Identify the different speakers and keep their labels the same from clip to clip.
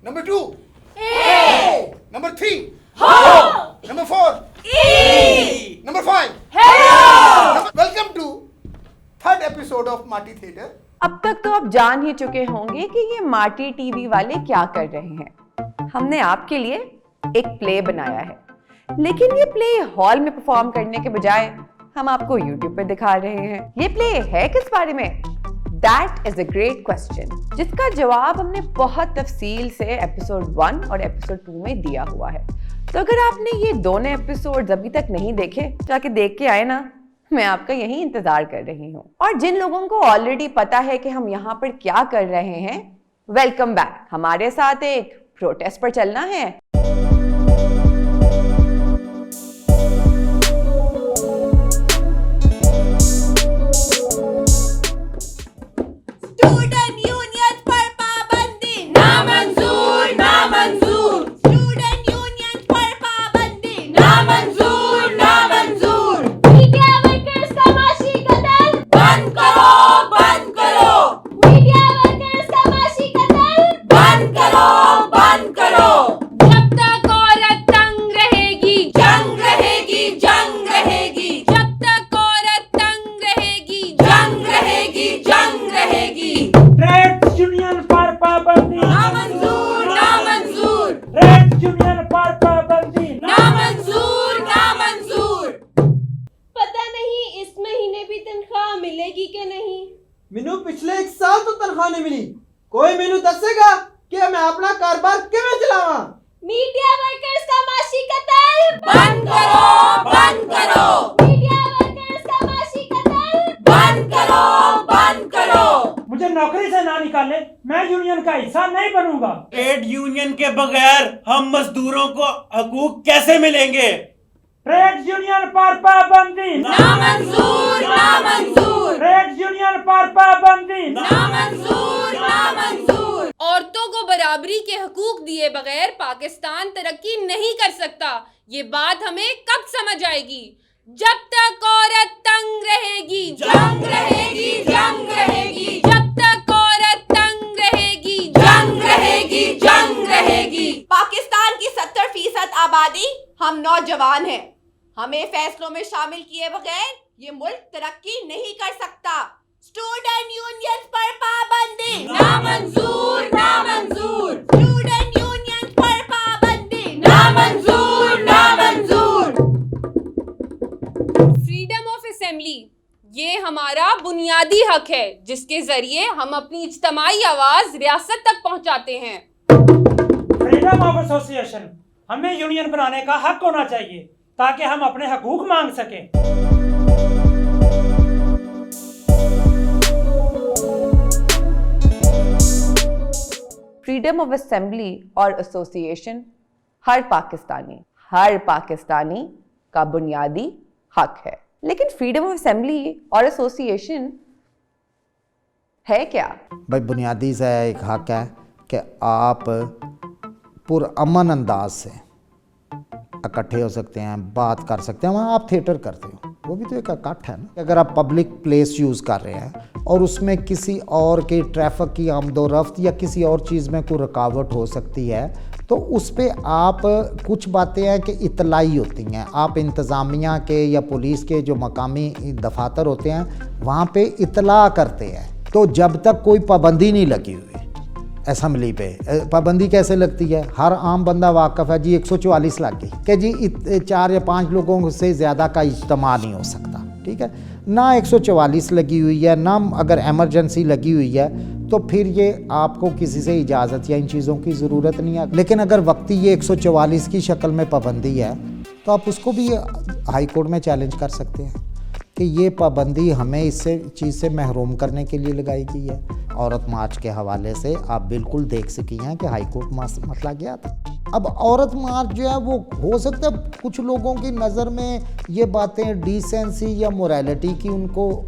Speaker 1: Number 2.
Speaker 2: A.
Speaker 1: Number 3.
Speaker 2: Ho.
Speaker 1: Number 4.
Speaker 2: E.
Speaker 1: Number 5.
Speaker 2: Hello.
Speaker 1: Welcome to third episode of Marty Theatre.
Speaker 3: अब तक तो आप जान ही चुके होंगे कि ये मार्टी टीवी वाले क्या कर रहे हैं। हमने आपके लिए एक प्ले बनाया है, लेकिन ये प्ले हॉल में परफॉर्म करने के बजाय हम आपको YouTube पे दिखा रहे हैं। ये प्ले है किस बारे में? That is a great question, जिसका जवाब हमने बहुत तफसील से एपिसोड 1 और एपिसोड 2 में दिया हुआ है। तो अगर आपने ये दोनों एपिसोड्स अभी तक नहीं देखे, जाके देख के आए ना, मैं आपका यही इंतजार कर रही हूँ। और जिन लोगों को ऑलरेडी पता है कि हम यहाँ पर क्या कर रहे हैं, वेलकम बैक। हमारे साथ एक प्रोटेस्ट पर चलना है।
Speaker 2: स्टूडेंट यूनियन पर पाबंदी नामंजूर नामंजूर। स्टूडेंट यूनियन पर पाबंदी नामंजूर नामंजूर। मीडिया वर्कर्स का माशी कत्ल बंद करो बंद करो। मीडिया वर्कर्स का माशी कत्ल बंद करो बंद करो। जब तक औरत तंग रहेगी जंग रहेगी जंग रहेगी। जब तक औरत तंग रहेगी जंग रहेगी जंग रहेगी।
Speaker 4: ट्रेड यूनियन पर पाबंदी
Speaker 2: नामंजूर नामंजूर
Speaker 4: ट्रेड यूनियन पर पाबंदी
Speaker 2: नामंजूर नामंजूर। पता नहीं इस महीने भी तनख्वाह मिलेगी कि नहीं।
Speaker 5: मैनू पिछले 1 साल तो तनख्वाह नहीं मिली। कोई मैनू दसेगा कि मैं अपना कारोबार किवें चलावां?
Speaker 2: मीडिया वर्कर्स का माशी कत्ल बंद करो बंद करो। मीडिया वर्कर्स का माशी कत्ल बंद करो बंद करो।
Speaker 4: मुझे नौकरी से ना निकाले, मैं यूनियन का हिस्सा नहीं बनूंगा।
Speaker 6: ट्रेड यूनियन के बगैर हम मजदूरों को हकूक कैसे मिलेंगे?
Speaker 4: ट्रेड यूनियन पर पाबंदी
Speaker 2: नामंजूर नामंजूर
Speaker 4: ट्रेड यूनियन पर पाबंदी
Speaker 2: नामंजूर नामंजूर। औरतों को बराबरी के हकूक दिए बगैर पाकिस्तान तरक्की नहीं कर सकता। ये बात हमें कब समझ आएगी? जब तक औरत तंग रहेगी जंग रहेगी जंग रहेगी। जब तक औरत तंग रहेगी जंग रहेगी जंग रहेगी।
Speaker 3: पाकिस्तान की 70% आबादी हम नौजवान हैं। हमें फैसलों में शामिल किए बगैर ये मुल्क तरक्की नहीं कर सकता। स्टूडेंट यूनियन पर पाबंदी
Speaker 2: नामंजूर नामंजूर।
Speaker 3: स्टूडेंट यूनियन पर पाबंदी
Speaker 2: नामंजूर नामंजूर। फ्रीडम ऑफ असेंबली ये हमारा बुनियादी हक है, जिसके जरिए हम अपनी इज्तमाई आवाज रियासत तक पहुंचाते हैं।
Speaker 4: फ्रीडम ऑफ एसोसिएशन, हमें यूनियन बनाने का हक होना चाहिए ताकि हम अपने हकूक मांग सकें।
Speaker 3: फ्रीडम ऑफ असेंबली और एसोसिएशन हर पाकिस्तानी का बुनियादी हक है। लेकिन फ्रीडम ऑफ असेंबली और एसोसिएशन है क्या?
Speaker 7: भाई बुनियादी सा एक हक है कि आप पुरअमन अंदाज से इकट्ठे हो सकते हैं, बात कर सकते हैं। वहाँ आप थिएटर करते हो, वो भी तो एक इकट्ठ है ना। अगर आप पब्लिक प्लेस यूज़ कर रहे हैं और उसमें किसी और के ट्रैफिक की आमदोरफ्त या किसी और चीज़ में कोई रुकावट हो सकती है, तो उस पर आप कुछ बातें हैं कि इतलाई होती हैं। आप इंतज़ामिया के या पुलिस के जो मकामी दफातर होते हैं वहाँ पे इतला करते हैं। तो जब तक कोई पाबंदी नहीं लगी हुई असम्बली पे, पाबंदी कैसे लगती है? हर आम बंदा वाकफ़ है जी 144 लग गई कि जी 4 या 5 लोगों से ज़्यादा का इज्तिमा नहीं हो सकता, ठीक है ना। 144 लगी हुई है ना, अगर एमरजेंसी लगी हुई है तो फिर ये आपको किसी से इजाज़त या इन चीज़ों की ज़रूरत नहीं है। लेकिन अगर वक्ती ये 144 की शक्ल में पाबंदी है तो आप उसको भी हाई कोर्ट में चैलेंज कर सकते हैं कि ये पाबंदी हमें इससे चीज़ से महरूम करने के लिए लगाई गई है। औरत मार्च के हवाले से आप बिल्कुल देख सकी हैं कि हाई कोर्ट मसला गया था। अब औरत मार्च जो है वो हो सकता है कुछ लोगों की नज़र में ये बातें डिसेंसी या मोरालिटी की, उनको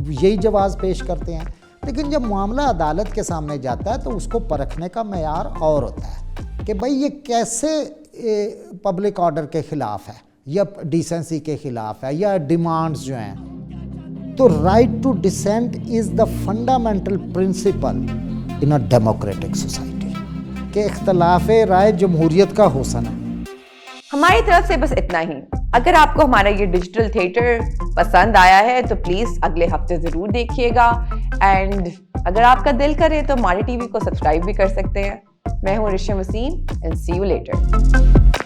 Speaker 7: यही जवाब पेश करते हैं। लेकिन जब मामला अदालत के सामने जाता है तो उसको परखने का मेयार और होता है कि भाई ये कैसे पब्लिक ऑर्डर के ख़िलाफ़ है या डिसेंसी के ख़िलाफ़ है या डिमांड्स जो हैं। तो right to dissent is the fundamental principle in a democratic society. कि इख्तलाफ राय जमहूरियत का हुस्न है।
Speaker 3: हमारी तरफ से बस इतना ही। अगर आपको हमारा ये डिजिटल थिएटर पसंद आया है तो प्लीज अगले हफ्ते जरूर देखिएगा, एंड अगर आपका दिल करे तो माटी टीवी को सब्सक्राइब भी कर सकते हैं। मैं हूँ Risham Wasim and see you letter.